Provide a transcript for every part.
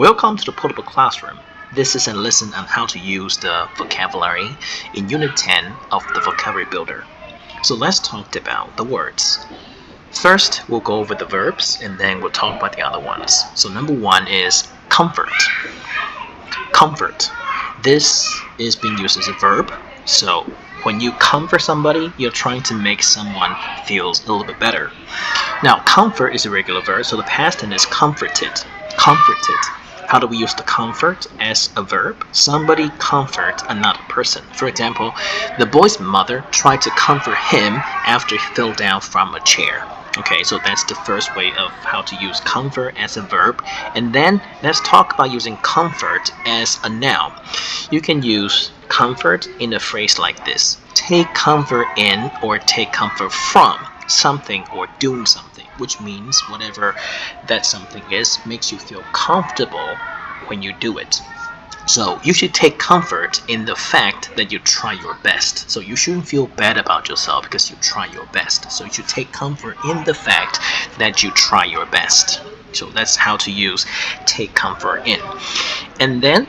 Welcome to the Portable Classroom. This is a lesson on how to use the vocabulary in Unit 10 of the Vocabulary Builder. So let's talk about the words. First, we'll go over the verbs and then we'll talk about the other ones. So number one is comfort. Comfort. This is being used as a verb. So when you comfort somebody, you're trying to make someone feel a little bit better. Now, comfort is a regular verb, so the past tense is comforted. Comforted. How do we use the comfort as a verb? Somebody comfort another person. For example, the boy's mother tried to comfort him after he fell down from a chair. Okay, so that's the first way of how to use comfort as a verb. And then let's talk about using comfort as a noun. You can use comfort in a phrase like this. Take comfort in or take comfort from something or doing something, which means whatever that something is makes you feel comfortable when you do it. So you should take comfort in the fact that you try your best. So you shouldn't feel bad about yourself because you try your best. So you should take comfort in the fact that you try your best. So that's how to use take comfort in. And then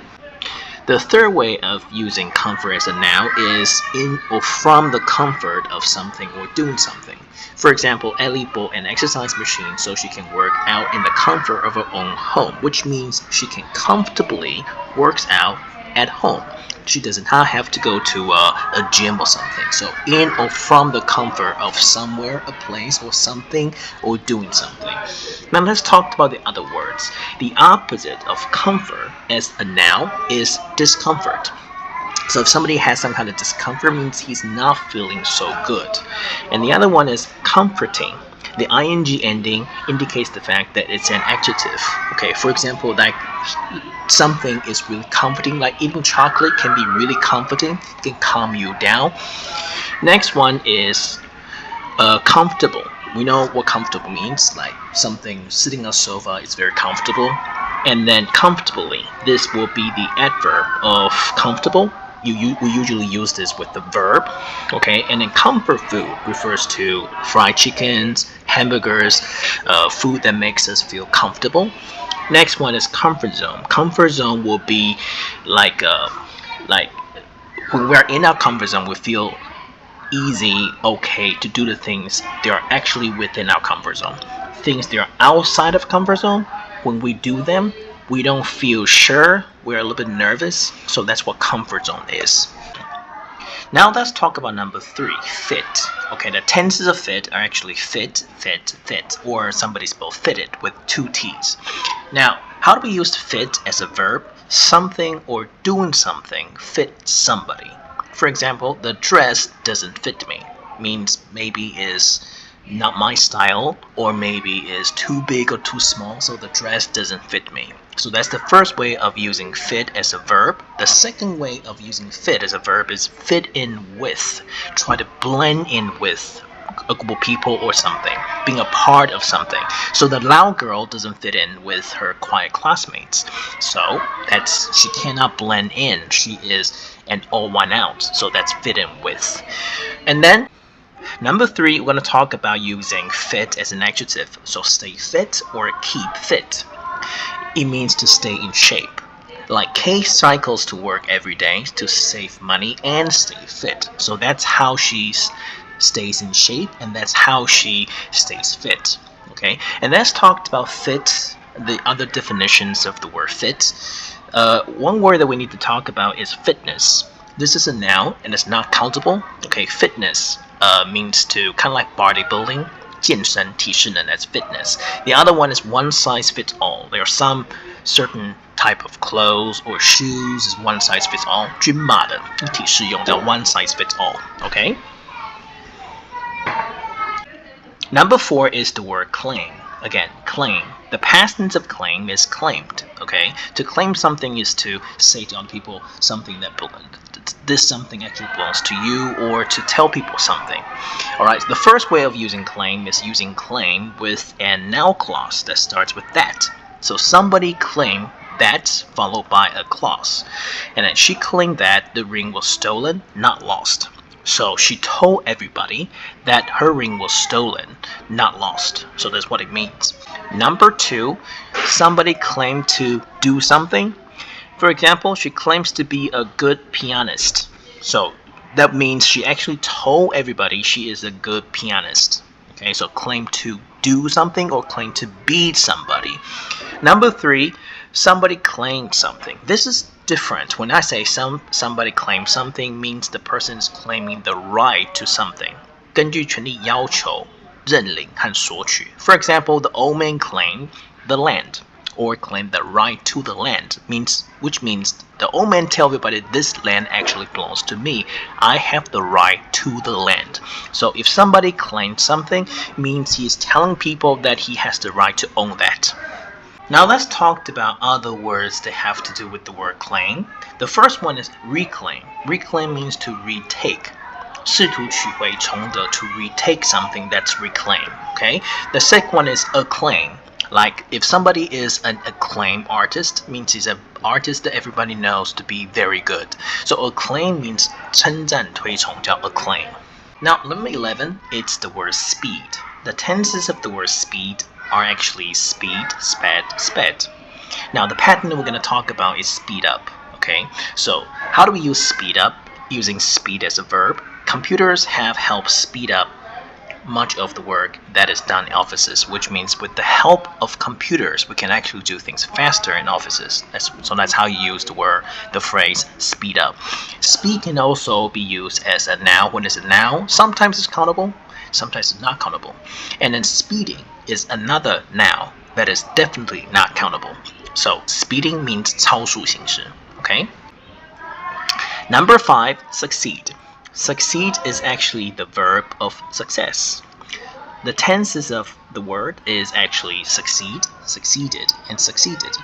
the third way of using comfort as a noun is in or from the comfort of something or doing something. For example, Ellie bought an exercise machine so she can work out in the comfort of her own home, which means she can comfortably work out at home. She doesn't have to go to a gym or something. So in or from the comfort of somewhere, a place or something or doing something. Now let's talk about the other words. The opposite of comfort as a noun is discomfort. So if somebody has some kind of discomfort, means he's not feeling so good. And the other one is comforting. The ing ending indicates the fact that it's an adjective. Okay, for example, like something is really comforting, like eating chocolate can be really comforting, it can calm you down. Next one is comfortable. We know what comfortable means, like something sitting on a sofa is very comfortable. And then comfortably, this will be the adverb of comfortable. We usually use this with the verb, okay? And then comfort food refers to fried chickens, hamburgers, food that makes us feel comfortable. Next one is comfort zone. Comfort zone will be like when we're in our comfort zone, we feel easy, okay to do the things that are actually within our comfort zone. Things that are outside of comfort zone, when we do them, we don't feel sure, we're a little bit nervous, so that's what comfort zone is. Now let's talk about number 3, fit. Okay, the tenses of fit are actually fit, or somebody spelled fitted with 2 T's. Now, how do we use fit as a verb? Something or doing something fits somebody. For example, the dress doesn't fit me, means maybe is not my style, or maybe is too big or too small, so the dress doesn't fit me. So that's the first way of using fit as a verb. The second way of using fit as a verb is fit in with. Try to blend in with a group of people or something, being a part of something. So the loud girl doesn't fit in with her quiet classmates. So she cannot blend in. She is an all one out. So that's fit in with. And then number 3, we're going to talk about using fit as an adjective. So stay fit or keep fit. It means to stay in shape. Like Kay cycles to work every day to save money and stay fit. So that's how she stays in shape and that's how she stays fit. Okay, and let's talk about fit, the other definitions of the word fit. One word that we need to talk about is fitness. This is a noun and it's not countable. Okay, fitness means to kind of like bodybuilding, 健身体适能, that's fitness. The other one is one size fits all. There are some certain type of clothes or shoes is one size fits all. 均码的体适用叫 one size fits all. Okay. Number 4 is the word claim. Again, claim. The past tense of claim is claimed. Okay, to claim something is to say to other people something that this something actually belongs to you, or to tell people something. Alright, the first way of using claim is using claim with an noun clause that starts with that. So somebody claimed that, followed by a clause. And then she claimed that the ring was stolen, not lost. So she told everybody that her ring was stolen, not lost. So that's what it means. Number 2, somebody claimed to do something. For example, she claims to be a good pianist. So that means she actually told everybody she is a good pianist. Okay, so claim to do something or claim to be somebody. Number 3, somebody claimed something. This is different. When I say somebody claims something, means the person is claiming the right to something. 根据权利要求认领和索取. For example, the old man claimed the land or claimed the right to the land, which means the old man tell everybody this land actually belongs to me. I have the right to the land. So if somebody claims something, means he's telling people that he has the right to own that. Now let's talk about other words that have to do with the word claim. The first one is reclaim. Reclaim means to retake. 试图取回重得 to retake something that's reclaimed. Okay. The second one is acclaim. Like if somebody is an acclaimed artist, means he's an artist that everybody knows to be very good. So acclaim means 称赞推崇叫 acclaim. Now number 11, it's the word speed. The tenses of the word speed are actually speed, sped, sped. Now the pattern that we're going to talk about is speed up. Okay, so how do we use speed up? Using speed as a verb. Computers have helped speed up much of the work that is done in offices, which means with the help of computers, we can actually do things faster in offices. So that's how you use the phrase speed up. Speed can also be used as a noun. When it's a noun, sometimes it's countable, sometimes it's not countable. And then speeding is another noun that is definitely not countable. So speeding means 超速行驶. Okay. Number 5, succeed. Succeed is actually the verb of success. The tenses of the word is actually succeed, succeeded, and succeeded.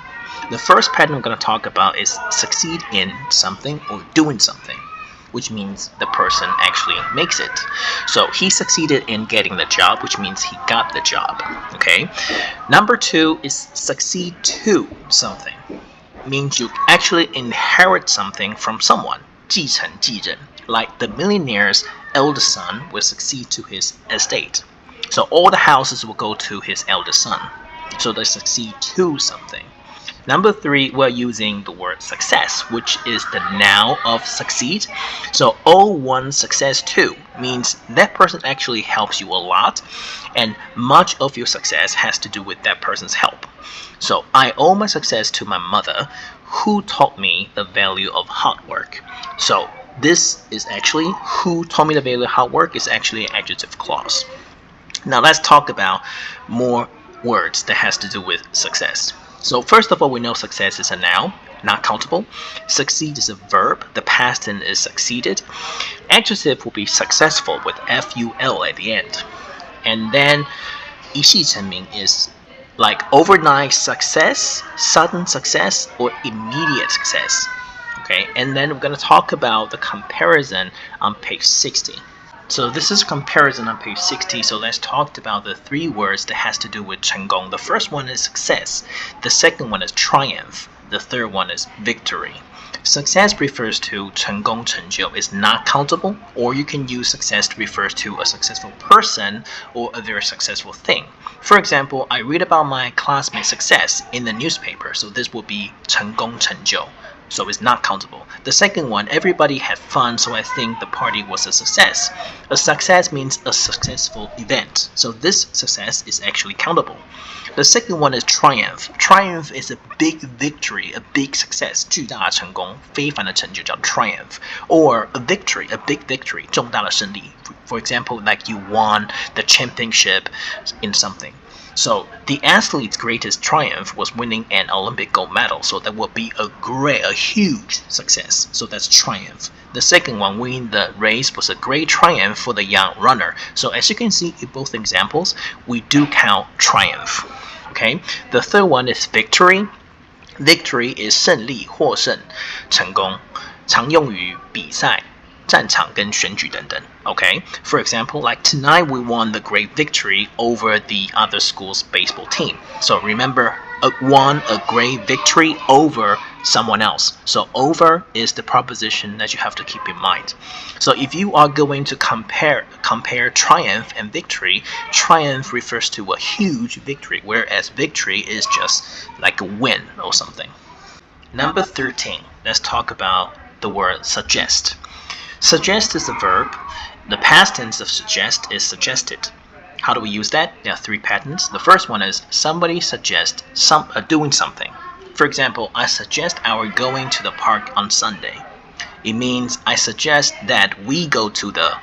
The first pattern we're going to talk about is succeed in something or doing something, which means the person actually makes it. So he succeeded in getting the job, which means he got the job. Okay. Number 2 is succeed to something. Means you actually inherit something from someone. 继承继任. Like the millionaire's eldest son will succeed to his estate. So all the houses will go to his eldest son. So they succeed to something. Number 3, we're using the word success, which is the noun of succeed. So owe one success to means that person actually helps you a lot, and much of your success has to do with that person's help. So I owe my success to my mother, who taught me the value of hard work. So this is actually who taught me the value of hard work is actually an adjective clause. Now let's talk about more words that has to do with success. So first of all, we know success is a noun, not countable. Succeed is a verb. The past tense is succeeded. Adjective will be successful with FUL at the end. And then 一夕成名 is like overnight success, sudden success, or immediate success. Okay, and then we're going to talk about the comparison on page 60. So this is comparison on page 60. So let's talk about the 3 words that has to do with 成功. The first one is success. The second one is triumph. The third one is victory. Success refers to 成功成就 is not countable, or you can use success to refer to a successful person or a very successful thing. For example, I read about my classmate's success in the newspaper, so this will be 成功成就. So it's not countable. The second one, everybody had fun, so I think the party was a success. A success means a successful event. So this success is actually countable. The second one is triumph. Triumph is a big victory, a big success. 巨大的成功，非凡的成就叫 triumph. Or a victory, a big victory, 重大的胜利. For example, like you won the championship in something. So the athlete's greatest triumph was winning an Olympic gold medal. So that would be a huge success. So that's triumph. The second one, winning the race, was a great triumph for the young runner. So as you can see in both examples, we do count triumph. Okay. The third one is victory. Victory is 胜利、获胜、成功，常用于比赛、战场跟选举等等. Okay, for example, like tonight we won the great victory over the other school's baseball team. So remember, won a great victory over someone else. So over is the proposition that you have to keep in mind. So if you are going to compare triumph and victory, triumph refers to a huge victory, whereas victory is just like a win or something. Number 13, let's talk about the word suggest. Suggest is a verb. The past tense of suggest is suggested. How do we use that? There are 3 patterns. The first one is somebody suggests doing something. For example, I suggest our going to the park on Sunday. It means I suggest that we go to the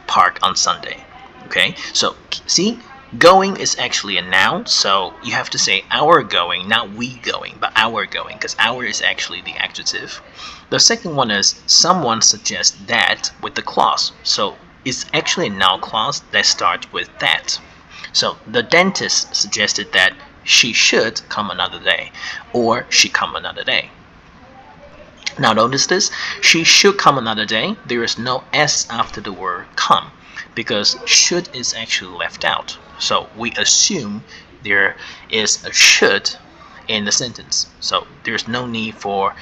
park on Sunday. Okay, so see, going is actually a noun, so you have to say our going, not we going, but our going, because our is actually the adjective. The second one is someone suggests that with the clause. So it's actually a noun clause that starts with that. So the dentist suggested that she should come another day, or she come another day. Now notice this, she should come another day. There is no S after the word come, because should is actually left out. So we assume there is a should in the sentence. So there's no need for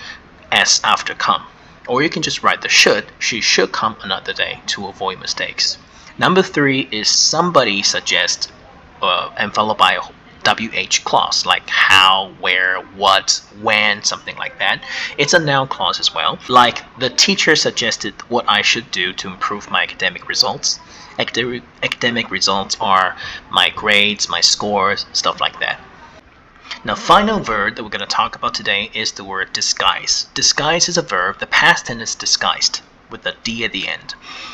S after come. Or you can just write the should. She should come another day to avoid mistakes. Number 3 is somebody suggests and followed by a WH clause, like how, where, what, when, something like that. It's a noun clause as well. Like the teacher suggested what I should do to improve my academic results. Academic results are my grades, my scores, stuff like that. Now, final verb that we're going to talk about today is the word disguise. Disguise is a verb. The past tense is disguised with a D at the end.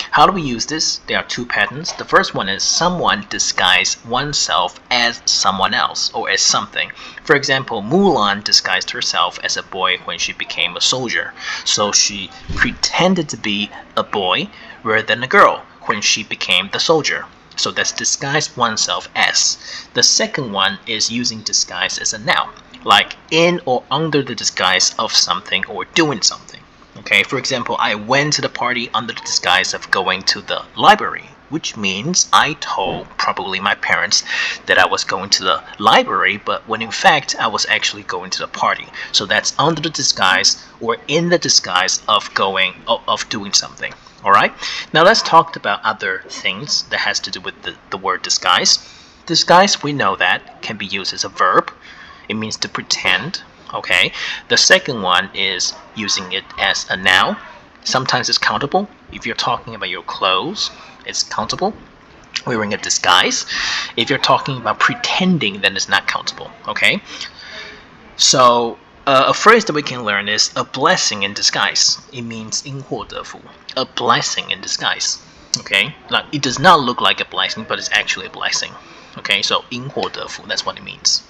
How do we use this? There are 2 patterns. The first one is someone disguise oneself as someone else or as something. For example, Mulan disguised herself as a boy when she became a soldier. So she pretended to be a boy rather than a girl when she became the soldier. So that's disguise oneself as. The second one is using disguise as a noun, like in or under the disguise of something or doing something. Okay, for example, I went to the party under the disguise of going to the library, which means I told probably my parents that I was going to the library, but when in fact I was actually going to the party. So that's under the disguise or in the disguise of doing something. Alright, now let's talk about other things that has to do with the word disguise. Disguise, we know that can be used as a verb. It means to pretend. Okay, the second one is using it as a noun. Sometimes it's countable. If you're talking about your clothes, it's countable. Wearing a disguise. If you're talking about pretending, then it's not countable. Okay, so a phrase that we can learn is a blessing in disguise. It means 因祸得福. A blessing in disguise. Okay, like it does not look like a blessing, but it's actually a blessing. Okay, so 因祸得福, that's what it means.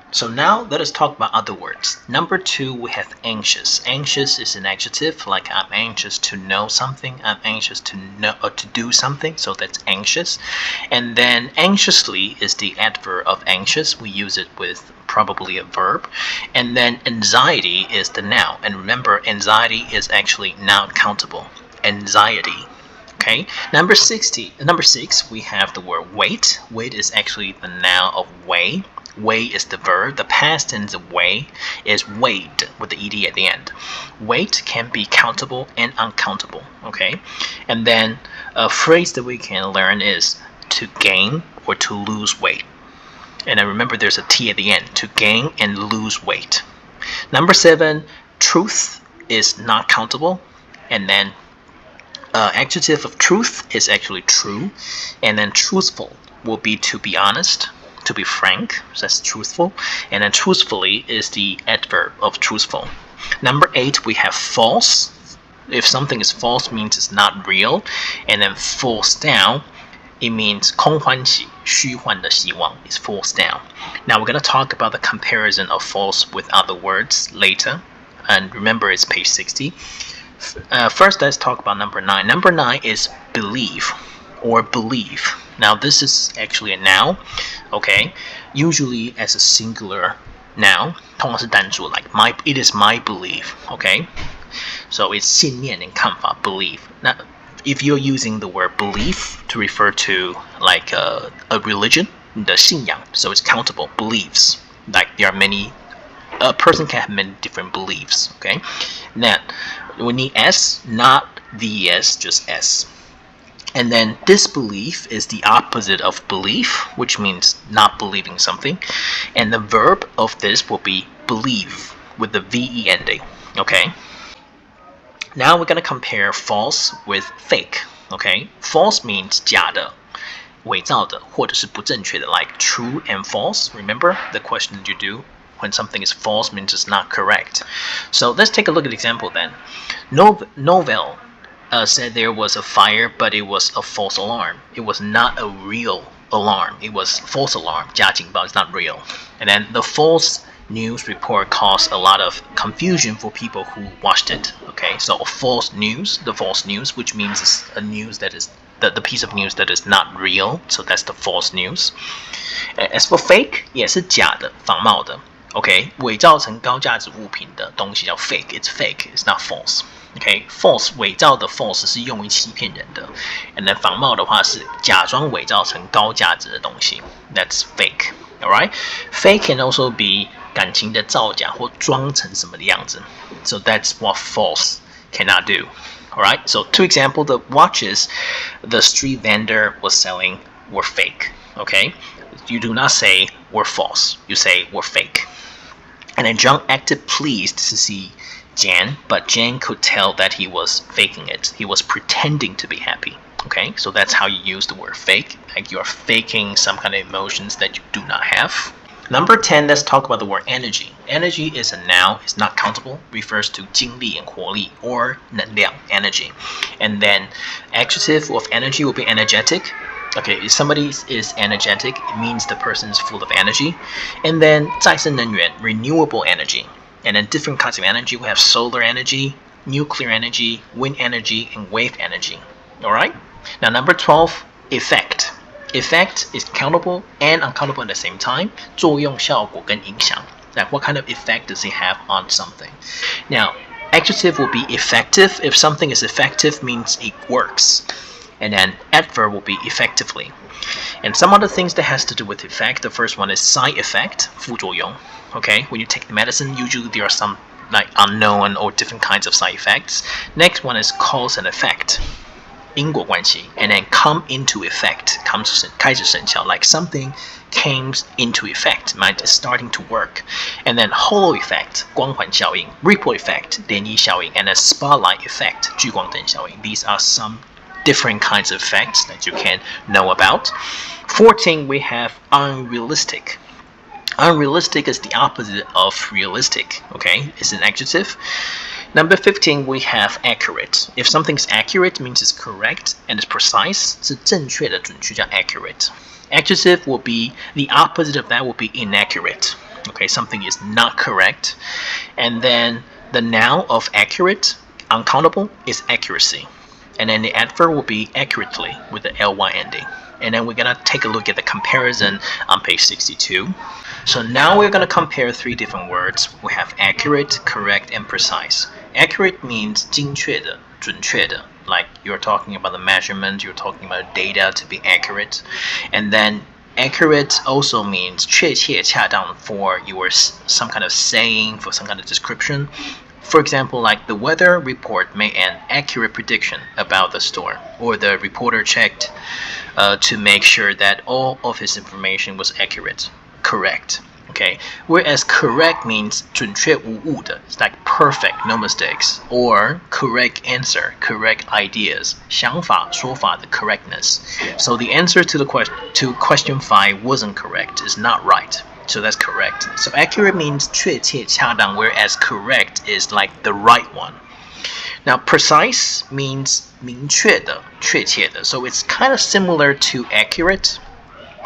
So now let us talk about other words. Number 2, we have anxious. Anxious is an adjective, like I'm anxious to know something. I'm anxious to know or to do something. So that's anxious. And then anxiously is the adverb of anxious. We use it with probably a verb. And then anxiety is the noun. And remember, anxiety is actually noun countable. Anxiety. Okay. Number 6, we have the word wait. Wait is actually the noun of weigh. Weigh is the verb. The past tense of weigh is weighed with the ed at the end. Weight can be countable and uncountable. Okay, and then a phrase that we can learn is to gain or to lose weight. And I remember there's a t at the end. To gain and lose weight. Number 7, truth is not countable, and then adjective of truth is actually true, and then truthful will be to be honest. To be frank, so that's truthful, and then truthfully is the adverb of truthful. Number 8, we have false. If something is false, means it's not real, and then false down, it means 空欢喜, 虚幻的希望 is false down. Now we're going to talk about the comparison of false with other words later, and remember it's page 60. First, let's talk about number 9. Number 9 is believe or believe. Now this is actually a noun, okay, usually as a singular noun, 通常是单数, like it is my belief, okay, so it's 信念 and 看法, belief. Now if you're using the word belief to refer to like a religion, the 信仰, so it's countable, beliefs, like there are many a person can have many different beliefs. Okay, now we need S, not the S, just S. And then disbelief is the opposite of belief, which means not believing something. And the verb of this will be believe with the VE ending. Okay. Now we're going to compare false with fake. Okay. False means 假的, 伪造的, 或者是不正确的, like true and false. Remember the question that you do when something is false means it's not correct. So let's take a look at the example then. Novel said there was a fire, but it was a false alarm. It was not a real alarm. It was false alarm. 假警报 is not real. And then the false news report caused a lot of confusion for people who watched it. Okay, so false news, the false news, which means it's a news that is the piece of news that is not real. So that's the false news. As for fake, 也是假的，仿冒的。Okay, 伪造成高价值物品的东西叫 fake. It's fake. It's not false. Okay, false 伪造的 false 是用于欺骗人的 ，and then 仿冒的话是假装伪造成高价值的东西 ，that's fake. Alright, fake can also be 感情的造假或装成什么的样子 ，so that's what false cannot do. Alright, so two examples: the watches the street vendor was selling were fake. Okay, you do not say were false, you say were fake. And then John acted pleased to see Jan, but Jan could tell that he was faking it. He was pretending to be happy. Okay, so that's how you use the word fake. Like you're faking some kind of emotions that you do not have. Number 10, let's talk about the word energy. Energy is a noun, it's not countable, refers to 精力 and 活力 or 能量, energy. And then adjective of energy will be energetic. Okay, if somebody is energetic, it means the person is full of energy. And then 再生能源, renewable energy. And then different kinds of energy. We have solar energy, nuclear energy, wind energy, and wave energy. Alright? Now number 12, effect. Effect is countable and uncountable at the same time. 作用效果跟影响. Like what kind of effect does it have on something? Now, adjective will be effective. If something is effective, means it works. And then adverb will be effectively. And some other things that has to do with effect. The first one is side effect, 副作用. Okay, when you take the medicine, usually there are some like unknown or different kinds of side effects. Next one is cause and effect, 因果关系. And then come into effect, 开始生效, like something came into effect, right? It's starting to work. And then halo effect, 光环效应, ripple effect, 涟漪效应, and then spotlight effect, 聚光灯效应. These are some different kinds of effects that you can know about. 14, we have unrealistic. Unrealistic is the opposite of realistic. Okay, it's an adjective. Number 15, we have accurate. If something's accurate, it means it's correct and it's precise. 是正确的准确叫 accurate. Adjective will be the opposite of that will be inaccurate. Okay, something is not correct. And then the noun of accurate, uncountable, is accuracy. And then the adverb will be accurately with the ly ending. And then we're going to take a look at the comparison on page 62. So now we're going to compare three different words. We have accurate, correct, and precise. Accurate means 精确的,准确的. Like you're talking about the measurement, you're talking about data to be accurate. And then accurate also means 确切恰当 for your some kind of saying, for some kind of description. For example, like the weather report made an accurate prediction about the storm, or the reporter checked to make sure that all of his information was accurate, correct. Okay, whereas correct means 准确无误的, it's like perfect, no mistakes, or correct answer, correct ideas, 想法说法的 correctness. So the answer to question 5 wasn't correct, it's not right. So that's correct. So accurate means 确切恰当, whereas correct is like the right one. Now precise means 明确的,确切的. So it's kind of similar to accurate.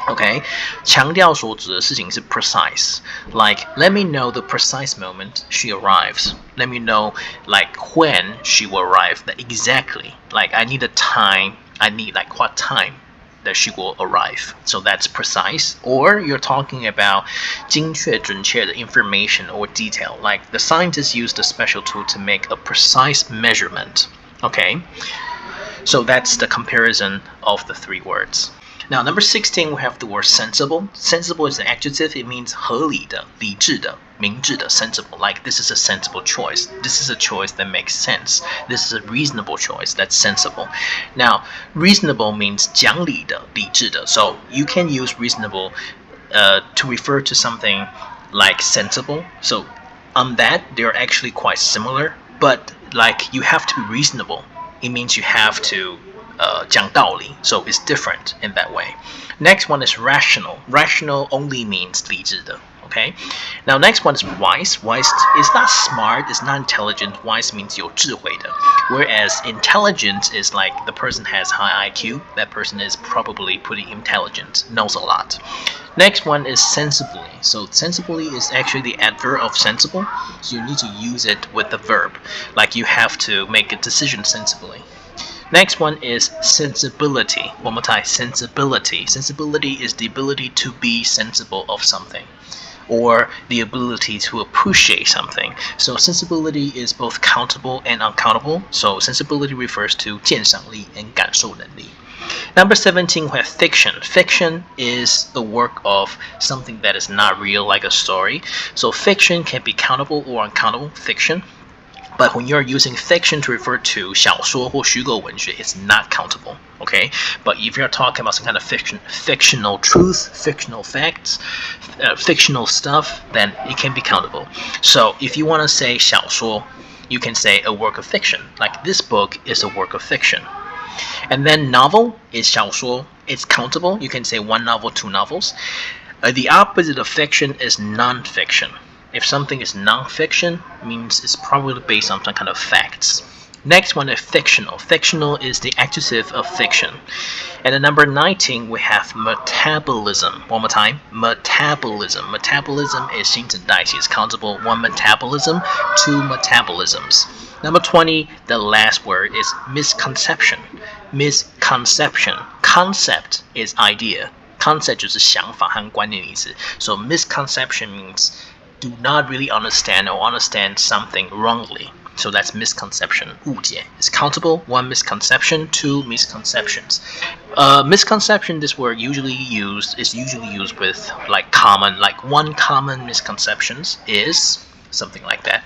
Okay, 强调所指的事情是 precise. Like, let me know the precise moment she arrives. Let me know like when she will arrive. Exactly. Like I need a time. I need like what time that she will arrive. So that's precise. Or you're talking about 精确准确的 information or detail. Like the scientists used a special tool to make a precise measurement. Okay, so that's the comparison of the three words. Now, number 16, we have the word sensible. Sensible is an adjective. It means 合理的、理智的、明智的 sensible. Like this is a sensible choice. This is a choice that makes sense. This is a reasonable choice. That's sensible. Now, reasonable means 讲理的、理智的. So you can use reasonable to refer to something like sensible. So on that, they're actually quite similar. But like you have to be reasonable. It means you have to 讲道理, so it's different in that way. Next one is rational. Rational only means 理智的. Okay. Now next one is wise. Wise is not smart, it's not intelligent. Wise means 有智慧的. Whereas intelligent is like the person has high IQ. That person is probably pretty intelligent, knows a lot. Next one is sensibly. So sensibly is actually the adverb of sensible. So you need to use it with the verb. Like you have to make a decision sensibly. Next one is sensibility. One more time, sensibility. Sensibility is the ability to be sensible of something, or the ability to appreciate something. So sensibility is both countable and uncountable. So sensibility refers to 鉴赏力 and 感受能力. Number 17, we have fiction. Fiction is the work of something that is not real, like a story. So fiction can be countable or uncountable, fiction. But when you're using fiction to refer to 小说或虚构文学, it's not countable, okay? But if you're talking about some kind of fictional truth, fictional facts, fictional stuff, then it can be countable. So if you want to say 小说, you can say a work of fiction. Like this book is a work of fiction. And then novel is 小说. It's countable. You can say one novel, two novels. The opposite of fiction is non-fiction. If something is non-fiction, means it's probably based on some kind of facts. Next one is fictional. Fictional is the adjective of fiction. And at number 19, we have metabolism. One more time, metabolism. Metabolism is 新陈代谢. It's countable. One metabolism, two metabolisms. Number 20, the last word is misconception. Misconception. Concept is idea. Concept 就是想法和观念的意思. So misconception means do not really understand or understand something wrongly. So that's misconception, 误解. It's countable, one misconception, two misconceptions. Misconception, this word is usually used with like one common misconceptions is something like that.